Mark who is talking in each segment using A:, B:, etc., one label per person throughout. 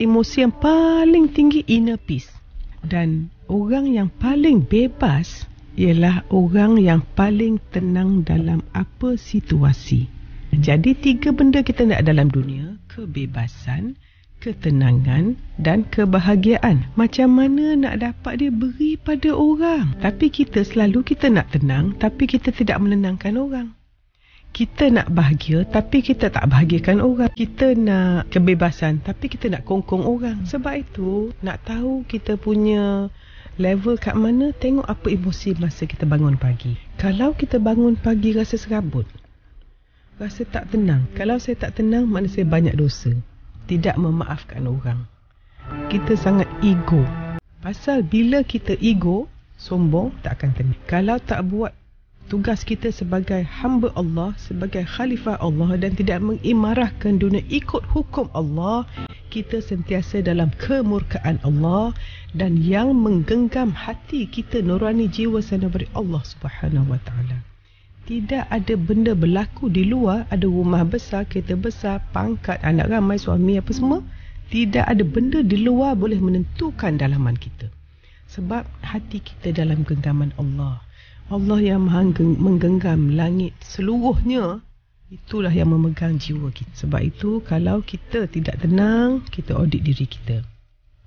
A: emosi yang paling tinggi inner peace. Dan orang yang paling bebas ialah orang yang paling tenang dalam apa situasi. Jadi 3 benda kita nak dalam dunia: kebebasan, ketenangan dan kebahagiaan. Macam mana nak dapat dia? Beri pada orang. Tapi kita nak tenang tapi kita tidak menenangkan orang. Kita nak bahagia tapi kita tak bahagiakan orang. Kita nak kebebasan tapi kita nak kongkong orang. Sebab itu nak tahu kita punya level kat mana, tengok apa emosi masa kita bangun pagi. Kalau kita bangun pagi rasa serabut, rasa tak tenang. Kalau saya tak tenang, makna saya banyak dosa. Tidak memaafkan orang. Kita sangat ego. Pasal bila kita ego, sombong, tak akan tenang. Kalau tak buat tugas kita sebagai hamba Allah, sebagai khalifah Allah dan tidak mengimarahkan dunia ikut hukum Allah, kita sentiasa dalam kemurkaan Allah dan yang menggenggam hati kita, nurani jiwa sana dari Allah Subhanahu wa taala. Tidak ada benda berlaku di luar, ada rumah besar, kereta besar, pangkat, anak ramai, suami apa semua. Tidak ada benda di luar boleh menentukan dalaman kita. Sebab hati kita dalam genggaman Allah. Allah yang menggenggam langit seluruhnya, itulah yang memegang jiwa kita. Sebab itu kalau kita tidak tenang, kita audit diri kita.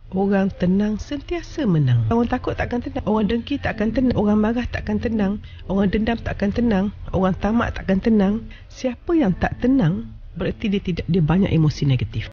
A: Orang tenang sentiasa menang. Orang takut takkan tenang. Orang dengki takkan tenang. Orang marah takkan tenang. Orang dendam takkan tenang. Orang tamak takkan tenang. Siapa yang tak tenang, berarti dia banyak emosi negatif.